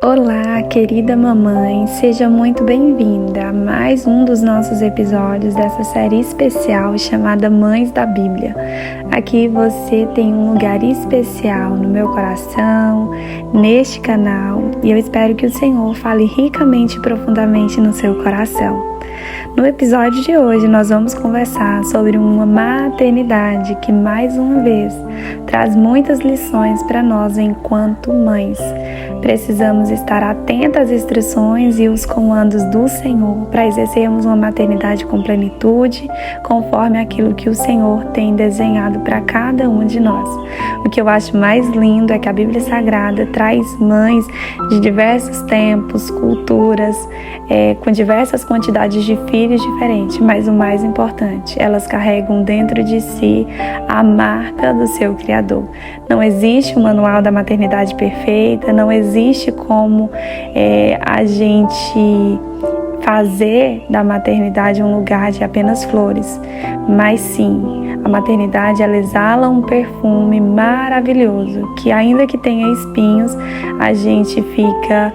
Olá, querida mamãe, seja muito bem-vinda a mais um dos nossos episódios dessa série especial chamada Mães da Bíblia. Aqui você tem um lugar especial no meu coração, neste canal, e eu espero que o Senhor fale ricamente e profundamente no seu coração. No episódio de hoje nós vamos conversar sobre uma maternidade que mais uma vez traz muitas lições para nós enquanto mães. Precisamos estar atentas às instruções e os comandos do Senhor para exercermos uma maternidade com plenitude, conforme aquilo que o Senhor tem desenhado para cada um de nós. O que eu acho mais lindo é que a Bíblia Sagrada traz mães de diversos tempos, culturas, com diversas quantidades de filhos diferentes, mas o mais importante, elas carregam dentro de si a marca do seu Criador. Não existe um manual da maternidade perfeita, não existe como a gente fazer da maternidade um lugar de apenas flores, mas sim, a maternidade ela exala um perfume maravilhoso, que ainda que tenha espinhos, a gente fica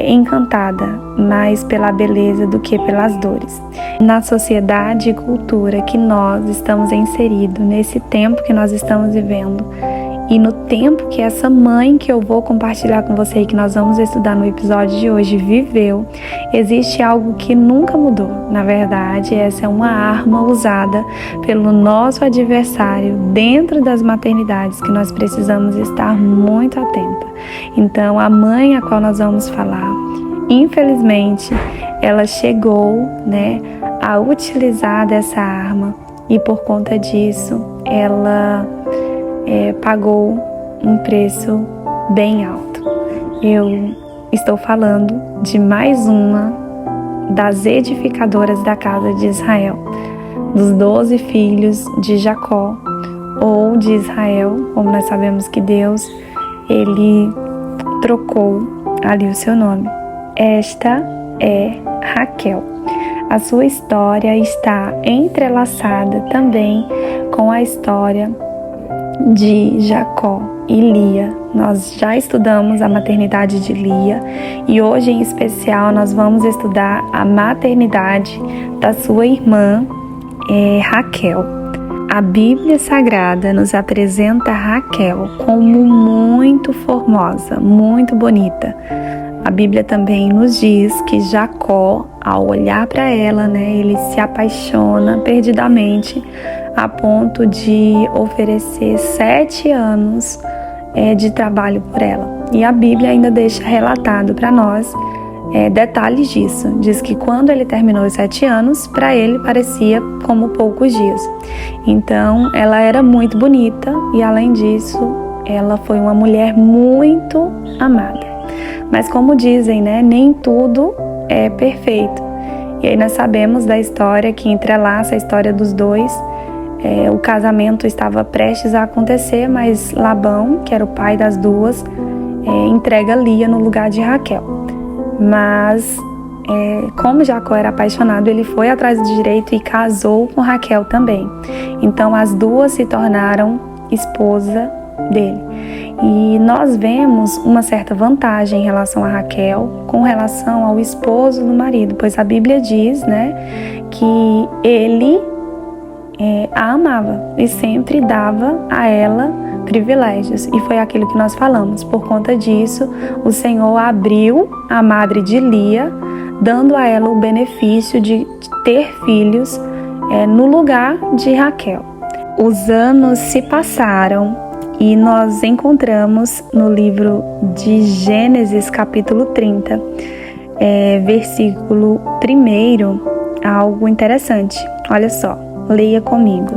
encantada mais pela beleza do que pelas dores. Na sociedade e cultura que nós estamos inseridos, nesse tempo que nós estamos vivendo, e no tempo que essa mãe que eu vou compartilhar com você e que nós vamos estudar no episódio de hoje viveu, existe algo que nunca mudou. Na verdade, essa é uma arma usada pelo nosso adversário dentro das maternidades que nós precisamos estar muito atenta. Então, a mãe a qual nós vamos falar, infelizmente, ela chegou, a utilizar dessa arma e por conta disso, ela pagou um preço bem alto. Eu estou falando de mais uma das edificadoras da casa de Israel, dos 12 filhos de Jacó, ou de Israel, como nós sabemos que Deus, ele trocou ali o seu nome. Esta é Raquel. A sua história está entrelaçada também com a história de Jacó e Lia. Nós já estudamos a maternidade de Lia e hoje em especial nós vamos estudar a maternidade da sua irmã Raquel. A Bíblia Sagrada nos apresenta Raquel como muito formosa, muito bonita. A Bíblia também nos diz que Jacó, ao olhar para ela, ele se apaixona perdidamente a ponto de oferecer 7 anos de trabalho por ela. E a Bíblia ainda deixa relatado para nós detalhes disso. Diz que quando ele terminou os 7 anos, para ele parecia como poucos dias. Então, ela era muito bonita e, além disso, ela foi uma mulher muito amada. Mas como dizem, nem tudo é perfeito. E aí nós sabemos da história que entrelaça a história dos dois. O casamento estava prestes a acontecer, mas Labão, que era o pai das duas, entrega Lia no lugar de Raquel. Mas, como Jacó era apaixonado, ele foi atrás do direito e casou com Raquel também. Então, as duas se tornaram esposa dele. E nós vemos uma certa vantagem em relação a Raquel com relação ao esposo do marido, pois a Bíblia diz, que ele a amava e sempre dava a ela privilégios, e foi aquilo que nós falamos. Por conta disso, o Senhor abriu a madre de Lia, dando a ela o benefício de ter filhos no lugar de Raquel. Os anos se passaram e nós encontramos no livro de Gênesis, capítulo 30, versículo 1, algo interessante. Olha só. Leia comigo.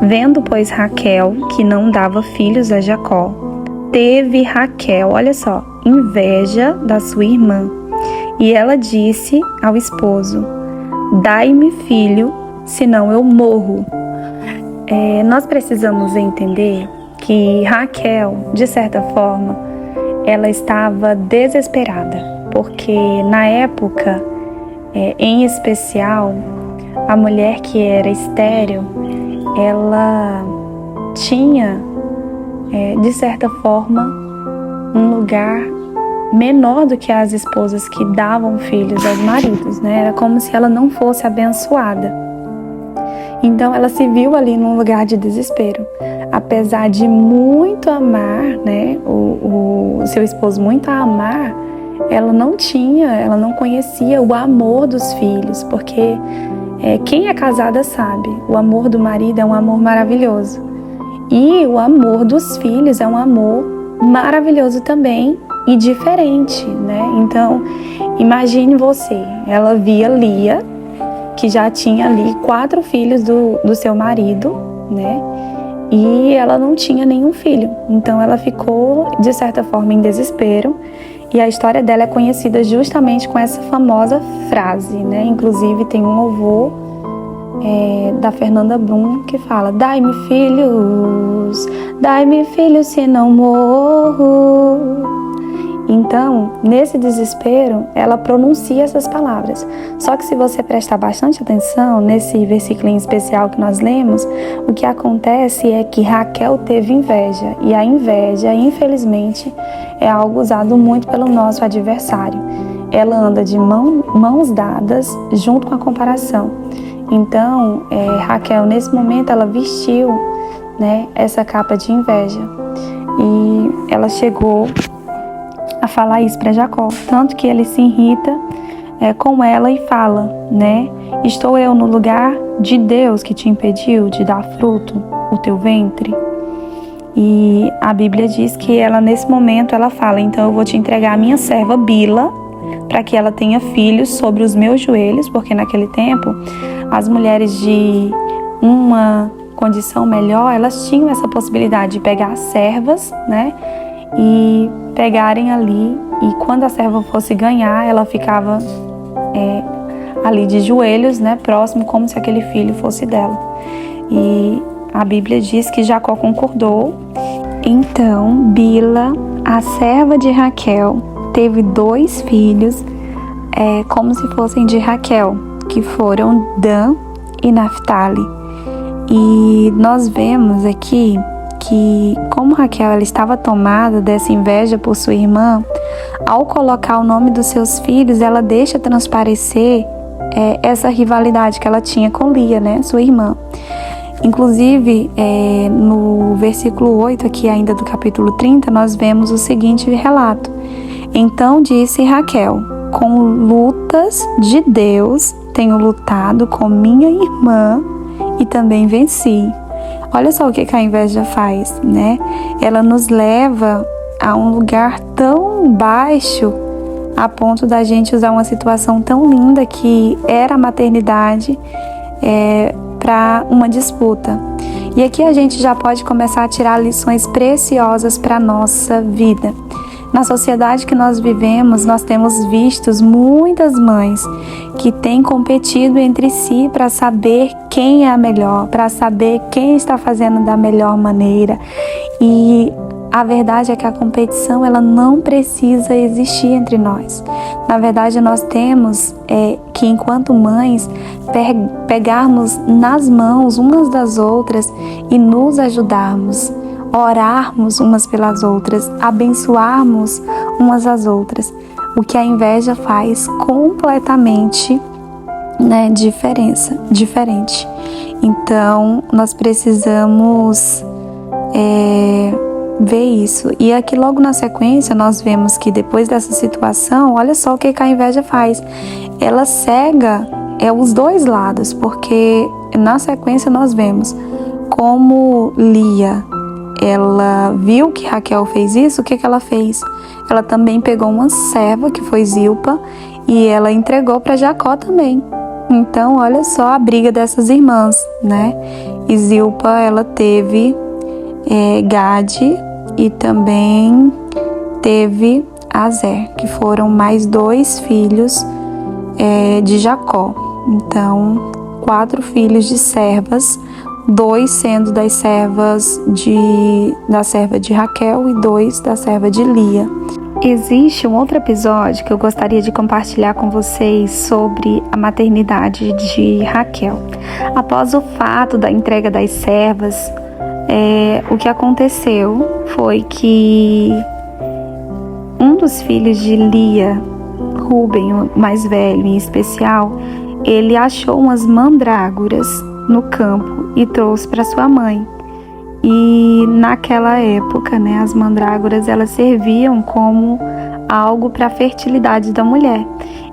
Vendo, pois, Raquel, que não dava filhos a Jacó, teve Raquel, olha só, inveja da sua irmã. E ela disse ao esposo: dai-me filho, senão eu morro. Nós precisamos entender que Raquel, de certa forma, ela estava desesperada, porque na época, em especial, a mulher que era estéril, ela tinha, de certa forma, um lugar menor do que as esposas que davam filhos aos maridos, né? Era como se ela não fosse abençoada. Então ela se viu ali num lugar de desespero. Apesar de muito amar, né, o seu esposo muito a amar, ela não conhecia o amor dos filhos, porque quem é casada sabe, o amor do marido é um amor maravilhoso. E o amor dos filhos é um amor maravilhoso também e diferente, né? Então, imagine você, ela via Lia, que já tinha ali 4 filhos do seu marido, né? E ela não tinha nenhum filho. Então ela ficou, de certa forma, em desespero. E a história dela é conhecida justamente com essa famosa frase, né? Inclusive tem um louvor da Fernanda Brum que fala: dai-me filhos, se não morro. Então, nesse desespero, ela pronuncia essas palavras. Só que se você prestar bastante atenção nesse versículo em especial que nós lemos, o que acontece é que Raquel teve inveja. E a inveja, infelizmente, é algo usado muito pelo nosso adversário. Ela anda de mãos dadas junto com a comparação. Então, Raquel, nesse momento, ela vestiu, né, essa capa de inveja. E ela chegou a falar isso para Jacó, tanto que ele se irrita com ela e fala, né? Estou eu no lugar de Deus que te impediu de dar fruto o teu ventre? E a Bíblia diz que ela, nesse momento, ela fala: então eu vou te entregar a minha serva Bila, para que ela tenha filhos sobre os meus joelhos, porque naquele tempo as mulheres de uma condição melhor, elas tinham essa possibilidade de pegar servas, né? E pegarem ali, e quando a serva fosse ganhar, ela ficava ali de joelhos, né, próximo, como se aquele filho fosse dela. E a Bíblia diz que Jacó concordou. Então Bila, a serva de Raquel, teve 2 filhos, como se fossem de Raquel, que foram Dan e Naphtali. E nós vemos aqui que, como Raquel ela estava tomada dessa inveja por sua irmã, ao colocar o nome dos seus filhos, ela deixa transparecer essa rivalidade que ela tinha com Lia, né, sua irmã. Inclusive, no versículo 8, aqui ainda do capítulo 30, nós vemos o seguinte relato: então disse Raquel: com lutas de Deus tenho lutado com minha irmã e também venci. Olha só o que a inveja faz, né? Ela nos leva a um lugar tão baixo a ponto da gente usar uma situação tão linda que era a maternidade para uma disputa. E aqui a gente já pode começar a tirar lições preciosas para a nossa vida. Na sociedade que nós vivemos, nós temos visto muitas mães que têm competido entre si para saber quem é a melhor, para saber quem está fazendo da melhor maneira. E a verdade é que a competição ela não precisa existir entre nós. Na verdade, nós temos que, enquanto mães, pegarmos nas mãos umas das outras e nos ajudarmos, orarmos umas pelas outras, abençoarmos umas às outras. O que a inveja faz completamente, né, diferente. Então, nós precisamos ver isso. E aqui logo na sequência nós vemos que depois dessa situação, olha só o que a inveja faz. Ela cega os 2 lados, porque na sequência nós vemos como Lia, ela viu que Raquel fez isso, o que ela fez? Ela também pegou uma serva, que foi Zilpa, e ela entregou para Jacó também. Então, olha só a briga dessas irmãs, né? E Zilpa, ela teve Gade e também teve Azer, que foram mais 2 filhos de Jacó. Então, 4 filhos de servas, 2 sendo da serva de Raquel e 2 da serva de Lia. Existe um outro episódio que eu gostaria de compartilhar com vocês sobre a maternidade de Raquel. Após o fato da entrega das servas, o que aconteceu foi que um dos filhos de Lia, Rúben, o mais velho em especial, ele achou umas mandrágoras no campo e trouxe para sua mãe. E naquela época, né, as mandrágoras elas serviam como algo para a fertilidade da mulher.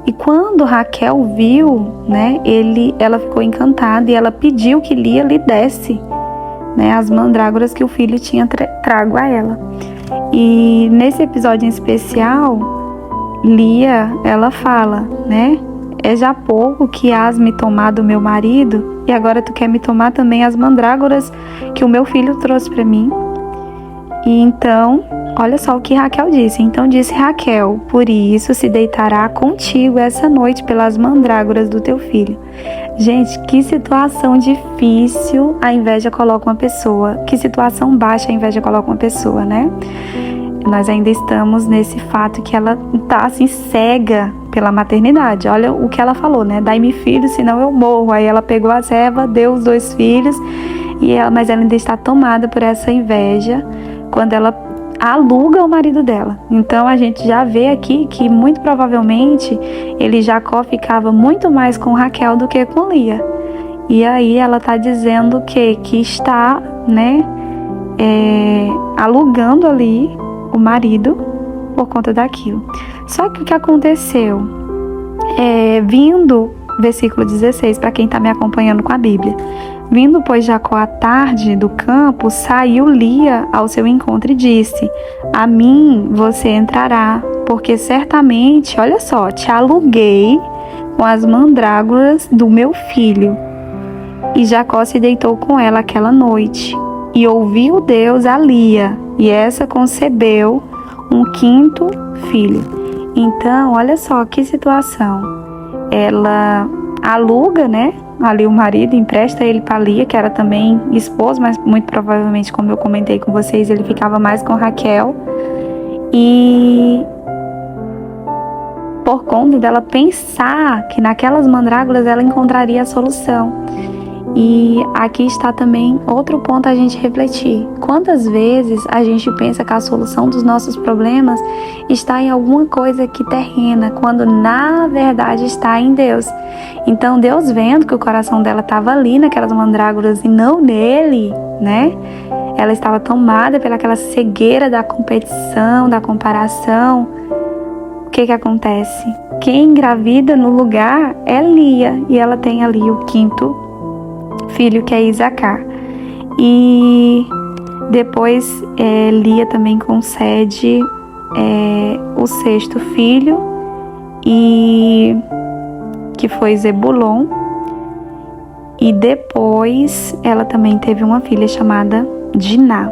E quando Raquel viu, né, ela ficou encantada e ela pediu que Lia lhe desse, né, as mandrágoras que o filho tinha trago a ela. E nesse episódio em especial, Lia, ela fala, né, é já pouco que has me tomado meu marido e agora tu quer me tomar também as mandrágoras que o meu filho trouxe para mim. E então, olha só o que Raquel disse. Então disse Raquel, por isso se deitará contigo essa noite pelas mandrágoras do teu filho. Gente, que situação difícil a inveja coloca uma pessoa. Que situação baixa a inveja coloca uma pessoa, né? Nós ainda estamos nesse fato que ela tá assim cega pela maternidade. Olha o que ela falou, né? Dai-me filhos, senão eu morro. Aí ela pegou a serva, deu os 2 filhos, mas ela ainda está tomada por essa inveja quando ela aluga o marido dela. Então a gente já vê aqui que muito provavelmente Jacó ficava muito mais com Raquel do que com Lia. E aí ela está dizendo que está, né, alugando ali o marido por conta daquilo. Só que o que aconteceu? Versículo 16, para quem está me acompanhando com a Bíblia. Vindo, pois, Jacó à tarde do campo, saiu Lia ao seu encontro e disse: a mim você entrará, porque certamente, olha só, te aluguei com as mandrágoras do meu filho. E Jacó se deitou com ela aquela noite, e ouviu Deus a Lia, e essa concebeu um 5º filho. Então, olha só que situação. Ela aluga, né, ali o marido, empresta ele para Lia, que era também esposo, mas muito provavelmente, como eu comentei com vocês, ele ficava mais com Raquel. E por conta dela pensar que naquelas mandrágoras ela encontraria a solução. E aqui está também outro ponto a gente refletir. Quantas vezes a gente pensa que a solução dos nossos problemas está em alguma coisa aqui terrena, quando na verdade está em Deus. Então Deus, vendo que o coração dela estava ali naquelas mandrágoras e não nele, né? Ela estava tomada pelaquela cegueira da competição, da comparação. O que acontece? Quem engravida no lugar é Lia, e ela tem ali o 5º filho, que é Isacar. E depois Lia também concede o 6º filho, e que foi Zebulon. E depois ela também teve uma filha chamada Diná.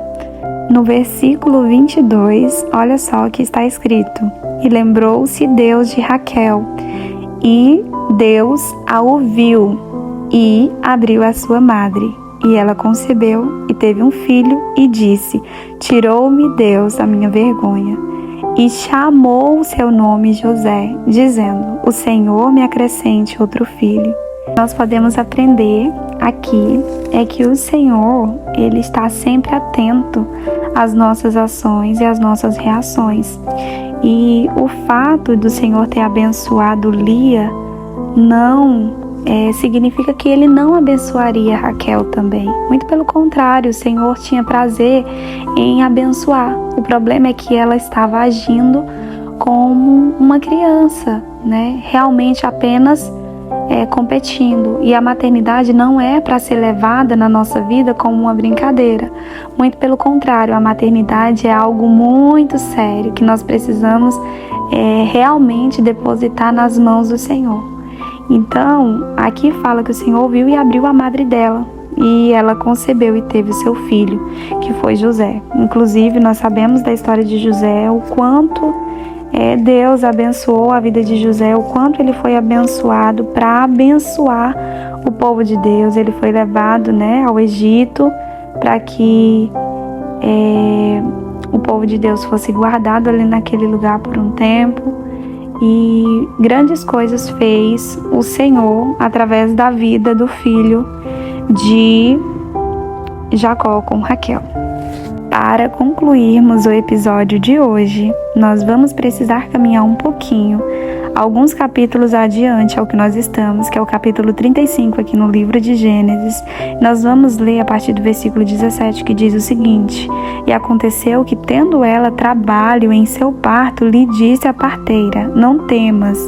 No versículo 22, olha só o que está escrito: e lembrou-se Deus de Raquel, e Deus a ouviu, e abriu a sua madre, e ela concebeu e teve um filho, e disse: tirou-me Deus a minha vergonha, e chamou o seu nome José, dizendo: o Senhor me acrescente outro filho. Nós podemos aprender aqui que o Senhor, ele está sempre atento às nossas ações e às nossas reações. E o fato do Senhor ter abençoado Lia não significa que ele não abençoaria Raquel também. Muito pelo contrário, o Senhor tinha prazer em abençoar. O problema é que ela estava agindo como uma criança, né? Realmente apenas competindo. E a maternidade não é para ser levada na nossa vida como uma brincadeira. Muito pelo contrário, a maternidade é algo muito sério que nós precisamos realmente depositar nas mãos do Senhor. Então, aqui fala que o Senhor ouviu e abriu a madre dela, e ela concebeu e teve o seu filho, que foi José. Inclusive, nós sabemos da história de José, o quanto Deus abençoou a vida de José, o quanto ele foi abençoado para abençoar o povo de Deus. Ele foi levado, né, ao Egito para que o povo de Deus fosse guardado ali naquele lugar por um tempo. E grandes coisas fez o Senhor através da vida do filho de Jacó com Raquel. Para concluirmos o episódio de hoje, nós vamos precisar caminhar um pouquinho, alguns capítulos adiante ao que nós estamos, que é o capítulo 35 aqui no livro de Gênesis. Nós vamos ler a partir do versículo 17, que diz o seguinte: E aconteceu que, tendo ela trabalho em seu parto, lhe disse a parteira: Não temas,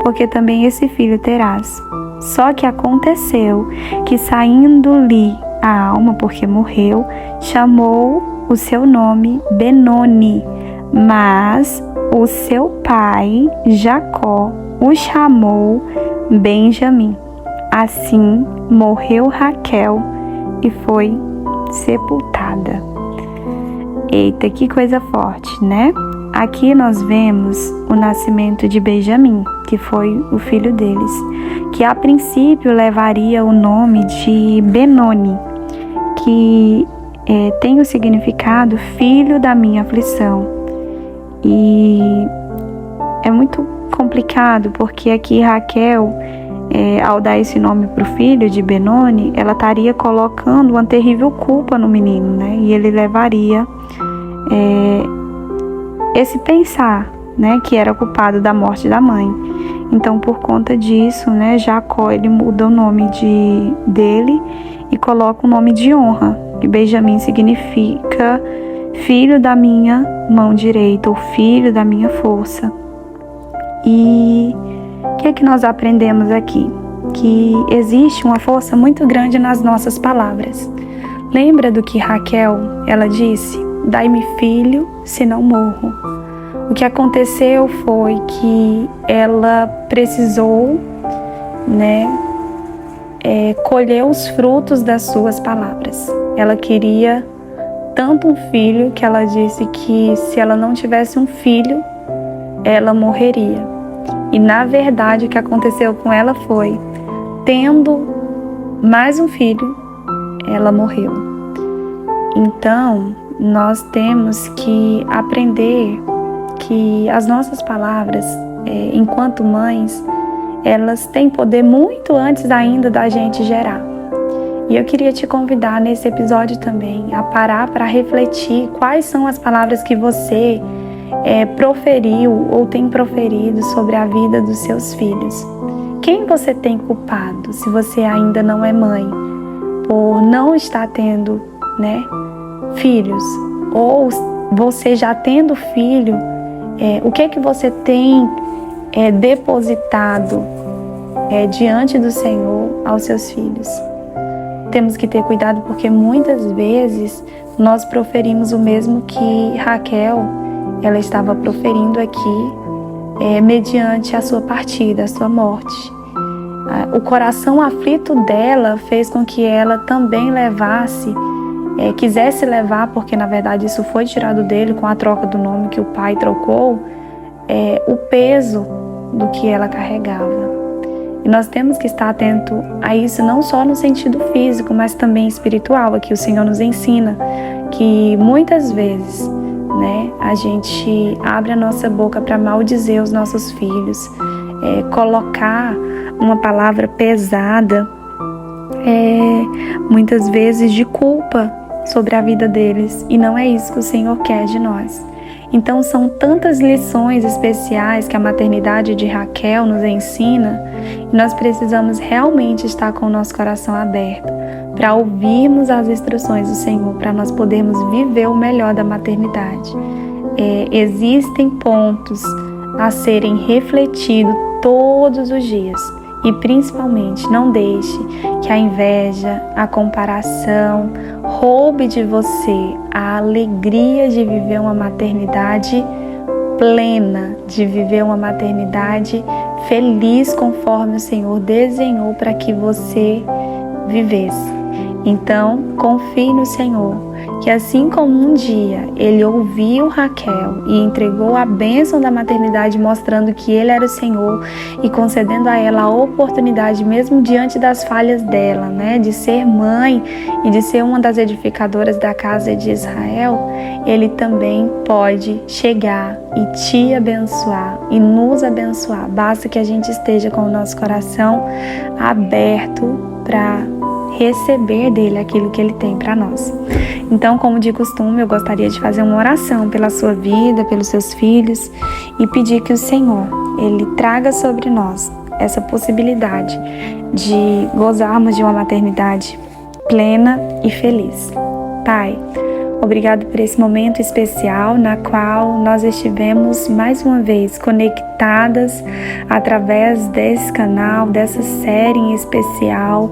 porque também esse filho terás. Só que aconteceu que, saindo-lhe a alma, porque morreu, chamou o seu nome Benoni, mas o seu pai, Jacó, o chamou Benjamim. Assim morreu Raquel e foi sepultada. Eita, que coisa forte, né? Aqui nós vemos o nascimento de Benjamim, que foi o filho deles, que a princípio levaria o nome de Benoni, que tem o significado filho da minha aflição. E é muito complicado, porque aqui Raquel, ao dar esse nome para o filho de Benoni, ela estaria colocando uma terrível culpa no menino, né? E ele levaria esse pensar, né, que era culpado da morte da mãe. Então, por conta disso, né, Jacó, ele muda o nome dele e coloca o nome de honra, que Benjamim significa filho da minha mão direita, ou filho da minha força. E o que é que nós aprendemos aqui? Que existe uma força muito grande nas nossas palavras. Lembra do que Raquel, ela disse: Dai-me filho, senão morro. O que aconteceu foi que ela precisou, colher os frutos das suas palavras. Ela queria tanto um filho que ela disse que, se ela não tivesse um filho, ela morreria. E na verdade o que aconteceu com ela foi, tendo mais um filho, ela morreu. Então nós temos que aprender que as nossas palavras, enquanto mães, elas têm poder muito antes ainda da gente gerar. E eu queria te convidar nesse episódio também a parar para refletir quais são as palavras que você proferiu ou tem proferido sobre a vida dos seus filhos. Quem você tem culpado, se você ainda não é mãe, por não estar tendo, filhos? Ou você já tendo filho, o que é que você tem depositado diante do Senhor aos seus filhos? Temos que ter cuidado, porque muitas vezes nós proferimos o mesmo que Raquel, ela estava proferindo aqui, mediante a sua partida, a sua morte. O coração aflito dela fez com que ela também quisesse levar, porque na verdade isso foi tirado dele com a troca do nome que o pai trocou, o peso do que ela carregava. E nós temos que estar atento a isso, não só no sentido físico, mas também espiritual. Aqui o Senhor nos ensina que muitas vezes, a gente abre a nossa boca para maldizer os nossos filhos, colocar uma palavra pesada, muitas vezes de culpa sobre a vida deles, e não é isso que o Senhor quer de nós. Então são tantas lições especiais que a maternidade de Raquel nos ensina, e nós precisamos realmente estar com o nosso coração aberto para ouvirmos as instruções do Senhor, para nós podermos viver o melhor da maternidade. Existem pontos a serem refletidos todos os dias, e principalmente não deixe que a inveja, a comparação roube de você a alegria de viver uma maternidade plena, de viver uma maternidade feliz conforme o Senhor desenhou para que você vivesse. Então, confie no Senhor, que assim como um dia Ele ouviu Raquel e entregou a bênção da maternidade, mostrando que Ele era o Senhor e concedendo a ela a oportunidade, mesmo diante das falhas dela, de ser mãe e de ser uma das edificadoras da casa de Israel, Ele também pode chegar e te abençoar e nos abençoar. Basta que a gente esteja com o nosso coração aberto para receber dele aquilo que ele tem para nós. Então, como de costume, eu gostaria de fazer uma oração pela sua vida, pelos seus filhos e pedir que o Senhor, ele traga sobre nós essa possibilidade de gozarmos de uma maternidade plena e feliz. Pai, obrigado por esse momento especial na qual nós estivemos mais uma vez conectadas através desse canal, dessa série em especial.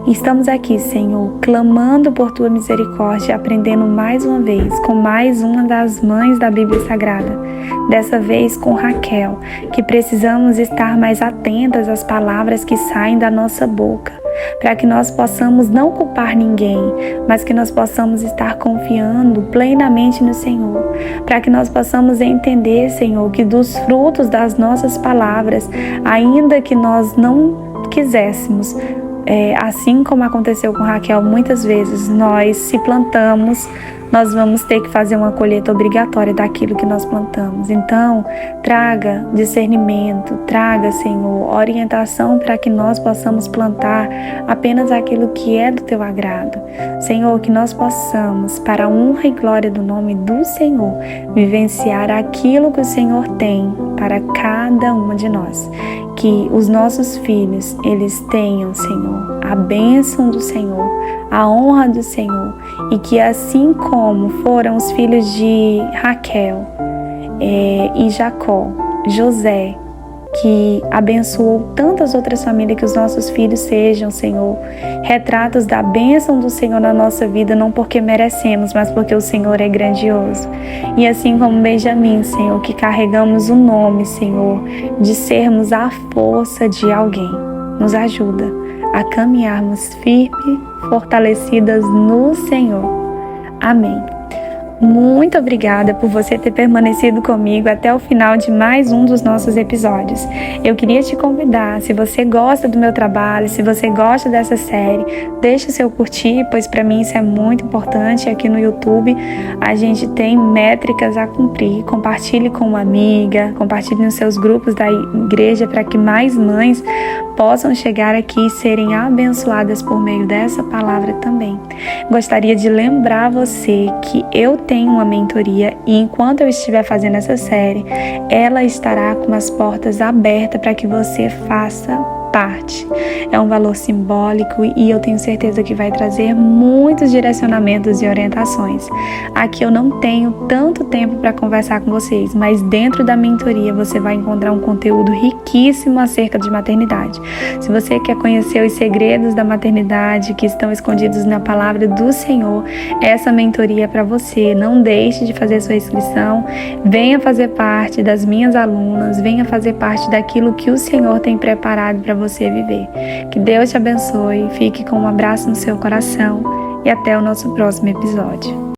Estamos aqui, Senhor, clamando por Tua misericórdia, aprendendo mais uma vez com mais uma das mães da Bíblia Sagrada. Dessa vez com Raquel, que precisamos estar mais atentas às palavras que saem da nossa boca, para que nós possamos não culpar ninguém, mas que nós possamos estar confiando plenamente no Senhor, para que nós possamos entender, Senhor, que dos frutos das nossas palavras, ainda que nós não quiséssemos, assim como aconteceu com Raquel, muitas vezes nós se plantamos, nós vamos ter que fazer uma colheita obrigatória daquilo que nós plantamos. Então, traga discernimento, traga, Senhor, orientação para que nós possamos plantar apenas aquilo que é do Teu agrado. Senhor, que nós possamos, para a honra e glória do nome do Senhor, vivenciar aquilo que o Senhor tem para cada uma de nós. Que os nossos filhos, eles tenham, Senhor, a bênção do Senhor, a honra do Senhor, e que assim como foram os filhos de Raquel e Jacó, José, que abençoou tantas outras famílias, que os nossos filhos sejam, Senhor, retratos da bênção do Senhor na nossa vida, não porque merecemos, mas porque o Senhor é grandioso. E assim como Benjamim, Senhor, que carregamos o nome, Senhor, de sermos a força de alguém, nos ajuda a caminharmos firmes, fortalecidas no Senhor. Amém. Muito obrigada por você ter permanecido comigo até o final de mais um dos nossos episódios. Eu queria te convidar, se você gosta do meu trabalho, se você gosta dessa série, deixe o seu curtir, pois para mim isso é muito importante. Aqui no YouTube a gente tem métricas a cumprir. Compartilhe com uma amiga, compartilhe nos seus grupos da igreja para que mais mães possam chegar aqui e serem abençoadas por meio dessa palavra também. Gostaria de lembrar você que eu tenho uma mentoria e enquanto eu estiver fazendo essa série, ela estará com as portas abertas para que você faça parte. É um valor simbólico e eu tenho certeza que vai trazer muitos direcionamentos e orientações. Aqui eu não tenho tanto tempo para conversar com vocês, mas dentro da mentoria você vai encontrar um conteúdo riquíssimo acerca de maternidade. Se você quer conhecer os segredos da maternidade que estão escondidos na palavra do Senhor, essa mentoria é para você. Não deixe de fazer sua inscrição, venha fazer parte das minhas alunas, venha fazer parte daquilo que o Senhor tem preparado para você viver. Que Deus te abençoe, fique com um abraço no seu coração e até o nosso próximo episódio.